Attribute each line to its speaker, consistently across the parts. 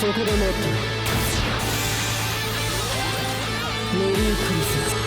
Speaker 1: そこでもってメリークリスマス。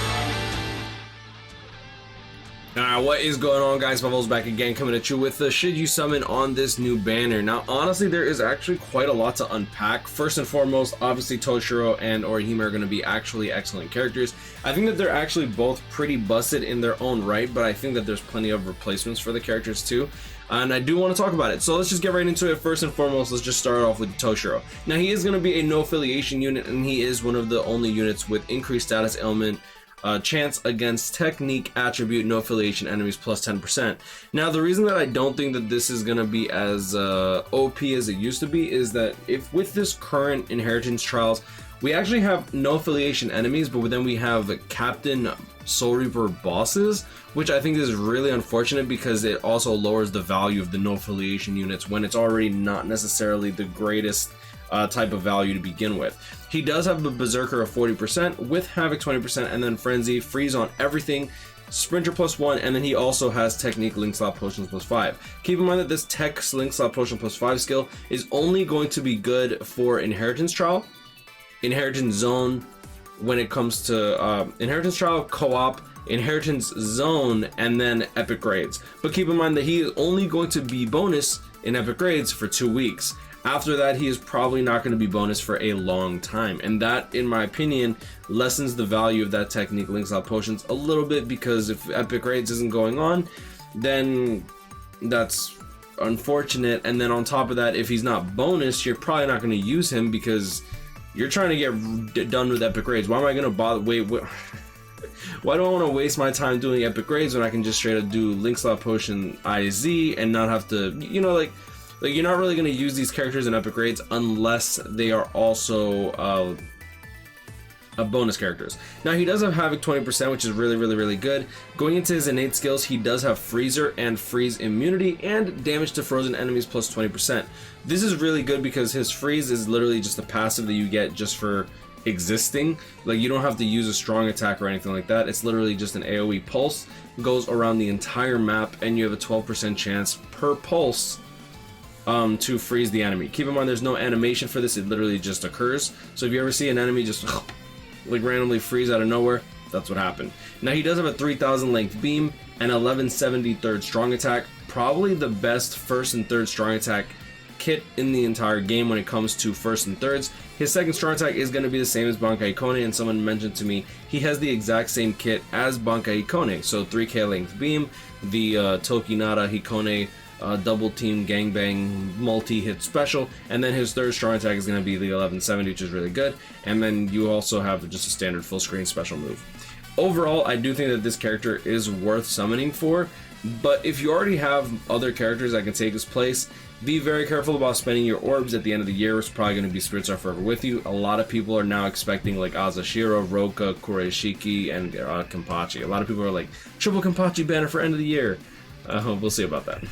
Speaker 2: Alright, what is going on, guys? Bubbles back again, coming at you with the should you summon on this new banner. Now, honestly, there is actually quite a lot to unpack. First and foremost, obviously Toshiro and Orihime are going to be actually excellent characters. I think that they're actually both pretty busted in their own right, but I think that there's plenty of replacements for the characters too. And I do want to talk about it. So let's just get right into it. First and foremost, let's just start off with Toshiro. Now, he is going to be a no affiliation unit, and he is one of the only units with increased status ailment chance against technique attribute no affiliation enemies plus 10%. Now, the reason that I don't think that this is going to be as OP as it used to be is that if with this current inheritance trials, we actually have no affiliation enemies, but then we have Captain Soul Reaper bosses, which I think is really unfortunate because it also lowers the value of the no affiliation units when it's already not necessarily the greatest type of value to begin with. He does have the Berserker of 40% with Havoc 20% and then Frenzy, Freeze on everything, Sprinter +1, and then he also has Technique Link Slot Potions +5. Keep in mind that this Tech Link Slot Potion +5 skill is only going to be good for Inheritance Trial, Inheritance Zone, when it comes to Inheritance Trial, Co-op, Inheritance Zone, and then Epic Grades. But keep in mind that he is only going to be bonus in Epic Grades for 2 weeks. After that, he is probably not going to be bonus for a long time, and that, in my opinion, lessens the value of that Technique Link Slot Potions a little bit, because if Epic Grades isn't going on, then that's unfortunate. And then on top of that, if he's not bonus, you're probably not going to use him because you're trying to get done with Epic Grades. Why am I going to bother? Why do I want to waste my time doing Epic Grades when I can just straight up do Link Slot Potion IZ and not have to, you know, like you're not really going to use these characters in Epic Grades unless they are also bonus characters. Now, he does have Havoc 20%, which is really good. Going into his innate skills, he does have Freezer and Freeze immunity and damage to frozen enemies plus 20%. This is really good because his Freeze is literally just a passive that you get just for existing. Like, you don't have to use a strong attack or anything like that. It's literally just an AoE pulse, goes around the entire map, and you have a 12% chance per pulse to freeze the enemy. Keep in mind there's no animation for this, it literally just occurs. So if you ever see an enemy just like randomly freeze out of nowhere, that's what happened. Now, he does have a 3000 length beam and 1170 third strong attack, probably the best first and third strong attack kit in the entire game when it comes to first and thirds. His second strong attack is going to be the same as Bankai Hikone, and someone mentioned to me he has the exact same kit as Bankai Hikone. So 3k length beam, the Tokinata Hikone double team gangbang multi-hit special, and then his third strong attack is going to be the 1170, which is really good, and then you also have just a standard full screen special move. Overall, I do think that this character is worth summoning for, but if you already have other characters that can take his place, be very careful about spending your orbs at the end of the year. It's probably going to be Spirits Are Forever With You. A lot of people are now expecting like Azashiro, Roka, Kureshiki, and Kenpachi. A lot of people are like, triple Kenpachi banner for end of the year. We'll see about that.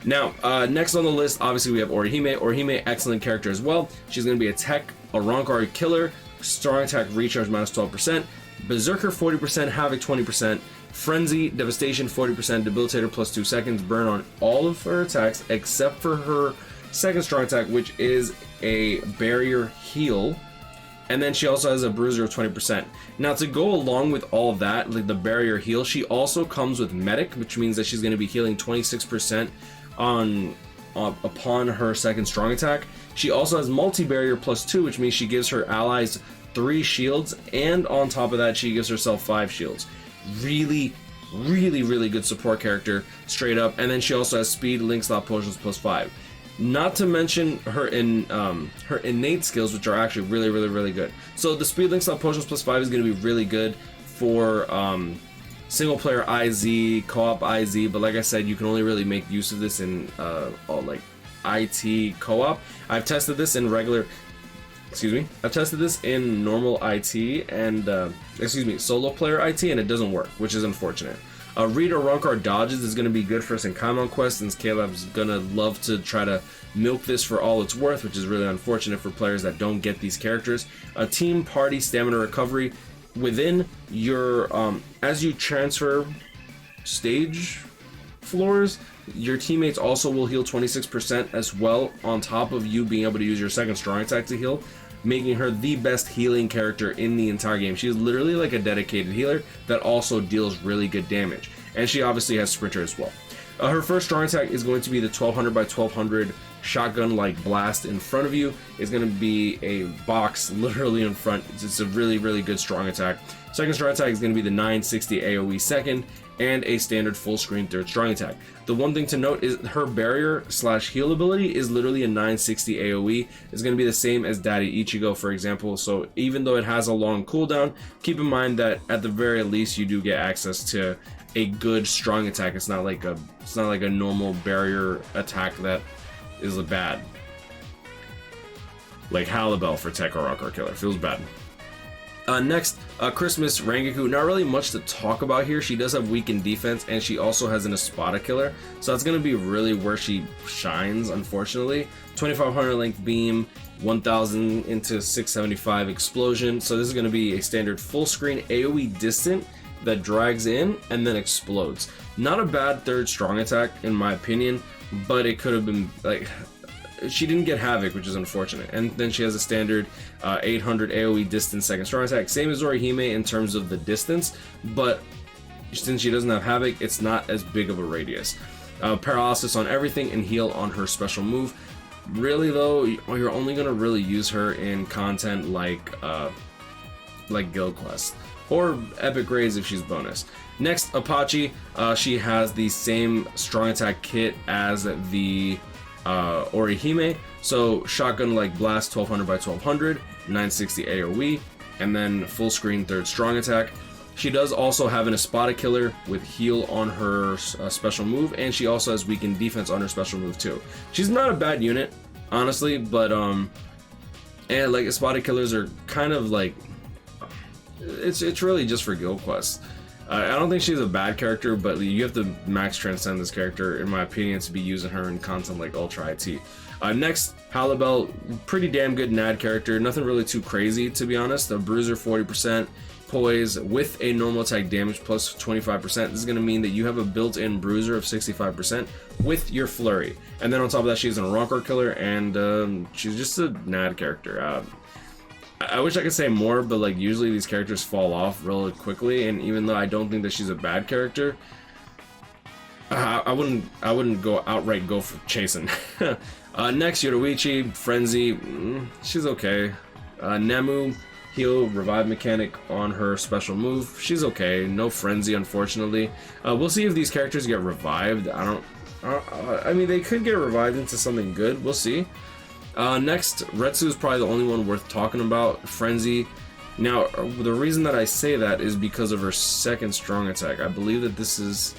Speaker 2: Now, next on the list, obviously we have Orihime. Orihime, excellent character as well. She's going to be a tech, a Rankari killer, strong attack recharge minus 12%, Berserker 40%, Havoc 20%, Frenzy, Devastation 40%, Debilitator plus 2 seconds, burn on all of her attacks except for her second strong attack, which is a barrier heal. And then she also has a bruiser of 20%. Now, to go along with all of that, like the barrier heal, she also comes with medic, which means that she's going to be healing 26% upon her second strong attack. She also has multi-barrier plus 2, which means she gives her allies 3 shields, and on top of that, she gives herself 5 shields. Really good support character, straight up. And then she also has speed, link slot potions plus 5. Not to mention her her innate skills, which are actually really good. So the speed link slot potions plus 5 is going to be really good for single player IZ, co-op IZ, but like I said, you can only really make use of this in like IT co-op. I've tested this in I've tested this in normal IT and solo player IT, and it doesn't work, which is unfortunate. Read or Rankar dodges is going to be good for us in Kaimon Quest, since Caleb's going to love to try to milk this for all it's worth, which is really unfortunate for players that don't get these characters. Team Party Stamina Recovery within your, as you transfer stage floors, your teammates also will heal 26% as well, on top of you being able to use your second strong attack to heal, making her the best healing character in the entire game. She is literally like a dedicated healer that also deals really good damage. And she obviously has Sprinter as well. Her first strong attack is going to be the 1200 by 1200 shotgun-like blast in front of you. It's going to be a box literally in front. It's a really, really good strong attack. Second strong attack is going to be the 960 AoE second, and a standard full screen third strong attack. The one thing to note is her barrier slash heal ability is literally a 960 AoE. It's going to be the same as Daddy Ichigo, for example. So even though it has a long cooldown, keep in mind that at the very least you do get access to a good strong attack. It's not like a normal barrier attack that is bad. Like Halibel for Tekka Rocker Killer. Feels bad. Next, Christmas Rangaku. Not really much to talk about here. She does have weakened defense, and she also has an Espada Killer. So that's going to be really where she shines, unfortunately. 2500 length beam, 1000 into 675 explosion. So this is going to be a standard full screen AoE distant that drags in and then explodes. Not a bad third strong attack in my opinion, but it could have been like, she didn't get Havoc, which is unfortunate. And then she has a standard 800 AoE distance second strong attack, same as Orihime in terms of the distance, but since she doesn't have Havoc, it's not as big of a radius. Paralysis on everything and heal on her special move. Really though, you're only gonna really use her in content like Guild Quest or Epic Raids if she's bonus. Next, Apache. She has the same strong attack kit as the Orihime. So shotgun like blast 1200 by 1200, 960 AoE, and then full screen third strong attack. She does also have an Espada Killer with heal on her special move, and she also has weakened defense on her special move too. She's not a bad unit, honestly, but and like Espada Killers are kind of like, it's really just for Guild Quest. I don't think she's a bad character, but you have to max transcend this character, in my opinion, to be using her in content like Ultra IT. Next, Halibel, pretty damn good NAD character. Nothing really too crazy, to be honest. A bruiser 40%, poise with a normal attack damage plus 25%. This is going to mean that you have a built-in bruiser of 65% with your flurry. And then on top of that, she's an Rocker Killer, and she's just a NAD character. I wish I could say more, but like usually these characters fall off really quickly, and even though I don't think that she's a bad character, I wouldn't go outright go for chasing. Next, Yoruichi, Frenzy, she's okay. Nemu, heal revive mechanic on her special move, she's okay. No Frenzy, unfortunately. We'll see if these characters get revived. I mean, they could get revived into something good. We'll see. Next, Retsu is probably the only one worth talking about. Frenzy. Now, the reason that I say that is because of her second strong attack. I believe that this is...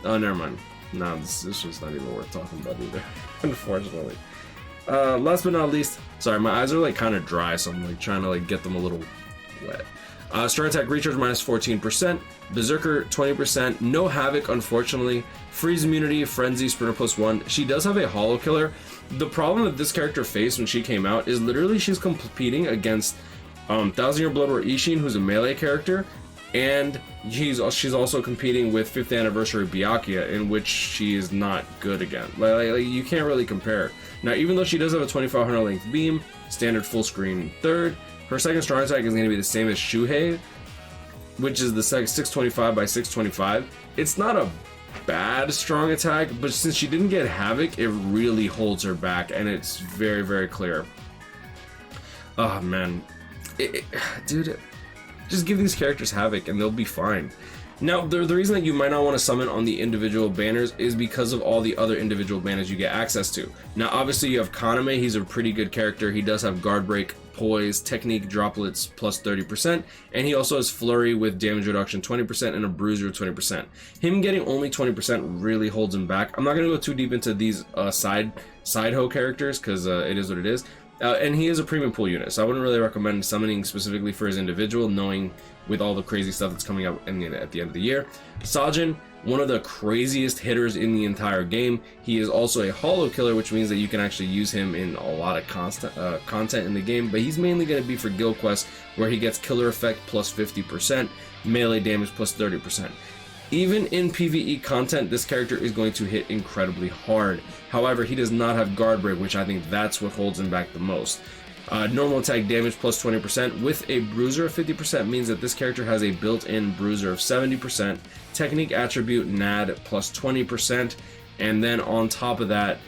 Speaker 2: Oh, never mind. No, this was not even worth talking about either, unfortunately. Last but not least, sorry, my eyes are like kind of dry, so I'm like trying to like get them a little wet. Strong attack recharge minus 14%, Berserker 20%, no Havoc unfortunately, freeze immunity, Frenzy, Sprinter +1. She does have a Hollow Killer. The problem that this character faced when she came out is literally she's competing against 1000 Year Blood War Ishin, who's a melee character, and she's also competing with 5th Anniversary Byakuya, in which she is not good again. Like you can't really compare. Now, even though she does have a 2500 length beam, standard full screen third, her second strong attack is going to be the same as Shuhei, which is the 625 by 625. It's not a bad strong attack, but since she didn't get Havoc, it really holds her back, and it's very, very clear. Oh man, dude, just give these characters Havoc and they'll be fine. Now, the reason that you might not want to summon on the individual banners is because of all the other individual banners you get access to. Now, obviously you have Kaname. He's a pretty good character. He does have Guard Break, Poise, Technique droplets plus 30%, and he also has Flurry with damage reduction 20% and a Bruiser 20%. Him getting only 20% really holds him back. I'm not going to go too deep into these side hoe characters because it is what it is. And he is a premium pool unit, so I wouldn't really recommend summoning specifically for his individual, knowing with all the crazy stuff that's coming up at the end of the year. Sajin, one of the craziest hitters in the entire game. He is also a Hollow Killer, which means that you can actually use him in a lot of content in the game, but he's mainly going to be for Guild Quest, where he gets Killer Effect plus 50%, melee damage plus 30%. Even in PvE content, this character is going to hit incredibly hard. However, he does not have guard break, which I think that's what holds him back the most. Normal attack damage plus 20% with a bruiser of 50% means that this character has a built-in bruiser of 70%, technique attribute NAD plus 20%, and then on top of that,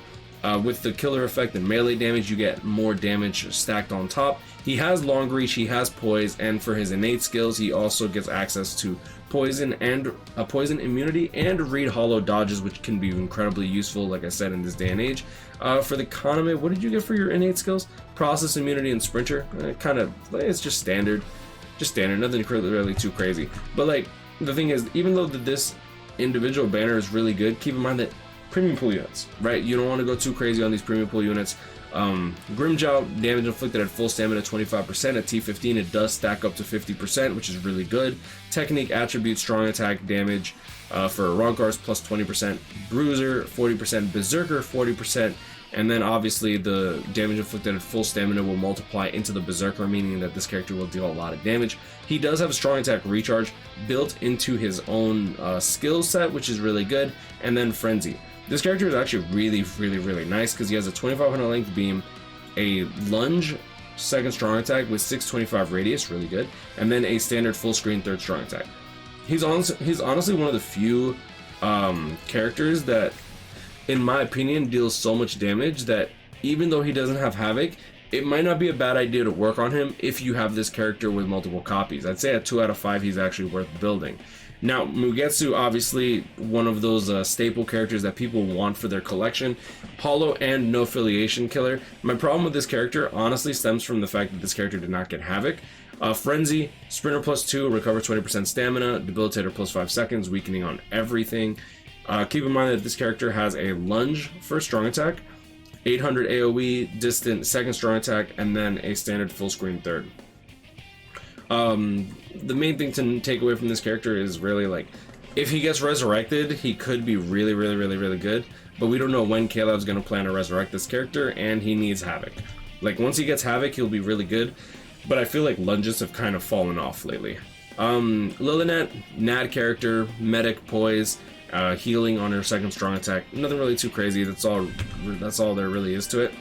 Speaker 2: with the killer effect and melee damage, you get more damage stacked on top. He has long reach, he has poise, and for his innate skills, he also gets access to poison and poison immunity and read hollow dodges, which can be incredibly useful, like I said, in this day and age. For the Kaname, what did you get for your innate skills? Process immunity and sprinter. It's just standard, nothing really too crazy. But like the thing is, even though this individual banner is really good, keep in mind that premium pool units, right? You don't want to go too crazy on these premium pool units. Grimjow, damage inflicted at full stamina 25%. At T15 it does stack up to 50%, which is really good. Technique attribute strong attack damage for Rankars plus 20%, Bruiser 40%, Berserker 40%, and then obviously the damage inflicted at full stamina will multiply into the Berserker, meaning that this character will deal a lot of damage. He does have a strong attack recharge built into his own skill set, which is really good, and then Frenzy. This character is actually really nice because he has a 2500 length beam, a lunge, second strong attack with 625 radius, really good, and then a standard full screen third strong attack. He's honestly one of the few characters that, in my opinion, deals so much damage that even though he doesn't have Havoc, it might not be a bad idea to work on him if you have this character with multiple copies. I'd say at 2 out of 5 he's actually worth building. Now, Mugetsu, obviously one of those staple characters that people want for their collection. Hollow and no affiliation killer. My problem with this character honestly stems from the fact that this character did not get Havoc. Frenzy, Sprinter plus 2, recover 20% stamina, Debilitator plus 5 seconds, weakening on everything. Keep in mind that this character has a lunge for strong attack, 800 AoE, distant second strong attack, and then a standard full screen third. The main thing to take away from this character is really like, if he gets resurrected, he could be really good, but we don't know when Caleb's going to plan to resurrect this character, and he needs Havoc. Like, once he gets Havoc, he'll be really good, but I feel like lunges have kind of fallen off lately. Lilinet, NAD character, medic, poise, healing on her second strong attack. Nothing really too crazy. That's all there really is to it.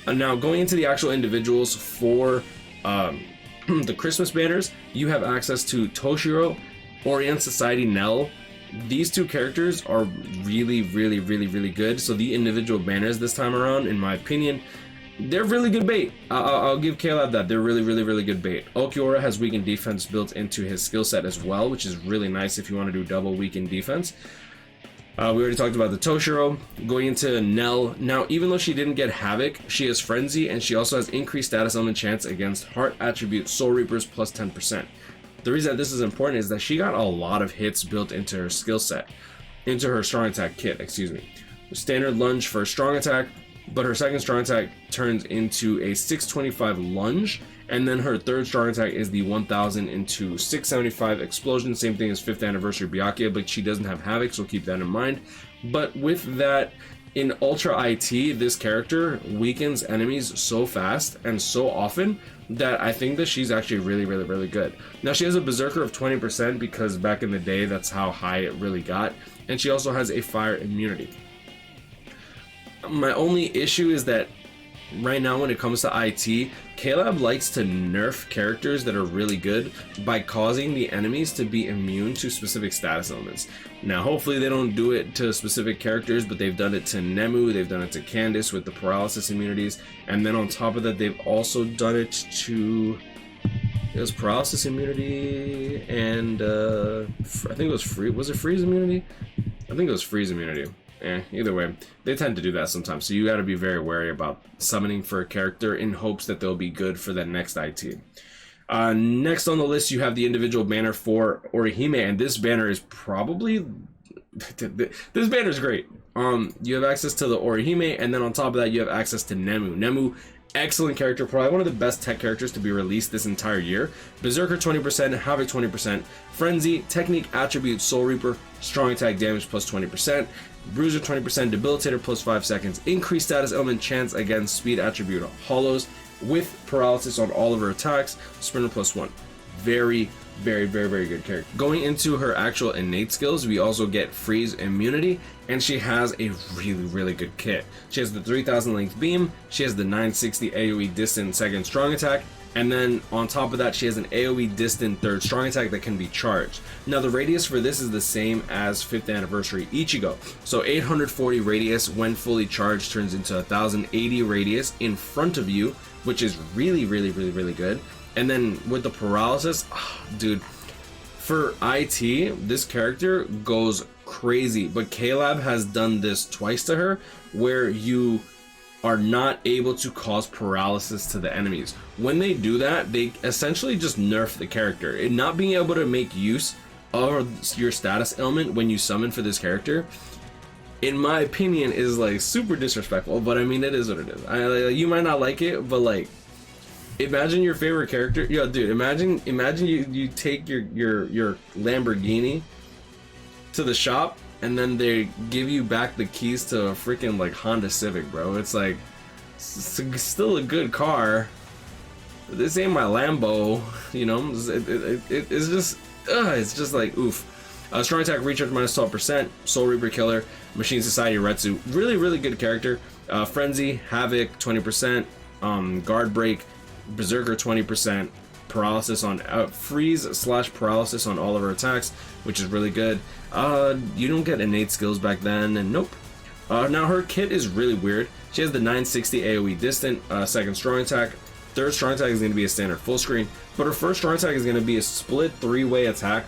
Speaker 2: Now, going into the actual individuals for the Christmas banners, you have access to Toshiro, Orient Society Nell. These two characters are really good. So the individual banners this time around, in my opinion, they're really good bait. I'll give Caleb that. They're really good bait. Okiora has weakened defense built into his skill set as well, which is really nice if you want to do double weakened defense. We already talked about the Toshiro. Going into Nell. Now, even though she didn't get Havoc, she has Frenzy, and she also has increased status element chance against Heart Attribute Soul Reapers plus 10%. The reason that this is important is that she got a lot of hits built into her skill set, into her strong attack kit, excuse me. Standard lunge for strong attack, but her second strong attack turns into a 625 lunge, and then her third strong attack is the 1000 into 675 explosion, same thing as 5th anniversary Byakuya, but she doesn't have Havoc, so keep that in mind. But with that, in Ultra IT, this character weakens enemies so fast and so often that I think that she's actually really good. Now, she has a Berserker of 20% because back in the day, that's how high it really got, and she also has a fire immunity. My only issue is that right now when it comes to IT, Caleb likes to nerf characters that are really good by causing the enemies to be immune to specific status elements. Now, hopefully they don't do it to specific characters, but they've done it to Nemu, they've done it to Candace with the paralysis immunities, and then on top of that, they've also done it to... It was paralysis immunity and I think it was was it freeze immunity? I think it was freeze immunity. Either way, they tend to do that sometimes, so you got to be very wary about summoning for a character in hopes that they'll be good for that next IT. Next on the list, you have the individual banner for Orihime, and this banner is probably... this banner is great. You have access to the Orihime, and then on top of that, you have access to Nemu. Nemu, excellent character, probably one of the best tech characters to be released this entire year. Berserker 20%, Havoc 20%, Frenzy, Technique Attribute Soul Reaper, Strong Attack Damage plus 20%, Bruiser 20%, Debilitator plus 5 seconds, Increased Status Element Chance against Speed Attribute Hollows with Paralysis on all of her attacks, Sprinter plus 1. Very Very, very, very good character. Going into her actual innate skills, we also get freeze immunity, and she has a really, really good kit. She has the 3000 length beam, she has the 960 AoE distant second strong attack, and then on top of that she has an AoE distant third strong attack that can be charged. Now the radius for this is the same as 5th anniversary Ichigo. So 840 radius when fully charged turns into 1080 radius in front of you, which is really, really, really, really good. And then with the paralysis, dude, for IT, this character goes crazy. But K-Lab has done this twice to her, where you are not able to cause paralysis to the enemies. When they do that, they essentially just nerf the character. And not being able to make use of your status ailment when you summon for this character, in my opinion, is like super disrespectful. But I mean, it is what it is. You might not like it, but like, imagine your favorite character. Yo, dude, imagine you take your Lamborghini to the shop, and then they give you back the keys to a freaking like Honda Civic, bro. It's like, it's still a good car. This ain't my Lambo, you know. It's just like oof. Strong attack recharge minus 12%. Soul Reaper Killer. Machine Society Retsu. Really, really good character. Frenzy, Havoc 20%. Guard Break. Berserker 20%, paralysis on freeze/paralysis on all of her attacks, which is really good. You don't get innate skills back then, and nope. Now her kit is really weird. She has the 960 AoE distant, second strong attack, third strong attack is going to be a standard full screen, but her first strong attack is going to be a split three-way attack.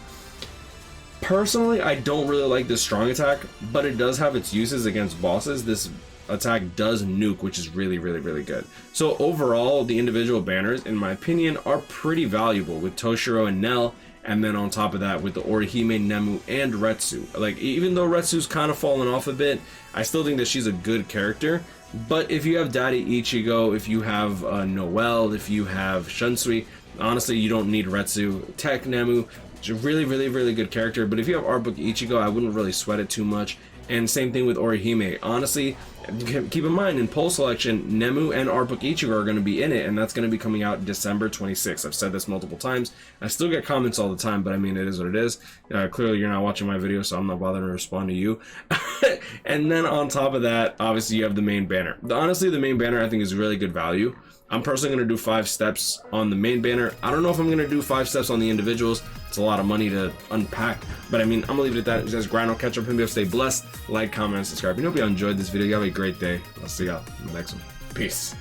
Speaker 2: Personally, I don't really like this strong attack, but it does have its uses against bosses. This attack does nuke, which is really, really, really good. So overall, the individual banners, in my opinion, are pretty valuable with Toshiro and Nell, and then on top of that with the Orihime, Nemu, and Retsu. Like, even though Retsu's kind of fallen off a bit, I still think that she's a good character. But if you have Daddy Ichigo, if you have Noelle, if you have Shunsui, honestly, you don't need Retsu. Tech Nemu, it's a really, really, really good character. But if you have Art Book Ichigo, I wouldn't really sweat it too much. And same thing with Orihime. Honestly, keep in mind, in poll selection, Nemu and Art Book Ichigo are going to be in it, and that's going to be coming out December 26th. I've said this multiple times. I still get comments all the time, but I mean, it is what it is. Clearly, you're not watching my video, so I'm not bothering to respond to you. And then on top of that, obviously, you have the main banner. Honestly, the main banner, I think, is really good value. I'm personally going to do 5 steps on the main banner. I don't know if I'm going to do 5 steps on the individuals. It's a lot of money to unpack, but I mean, I'm gonna leave it at that. You guys grind, I'll catch up with you. Stay blessed, like, comment, and subscribe. I hope you enjoyed this video. You have a great day. I'll see y'all in the next one. Peace.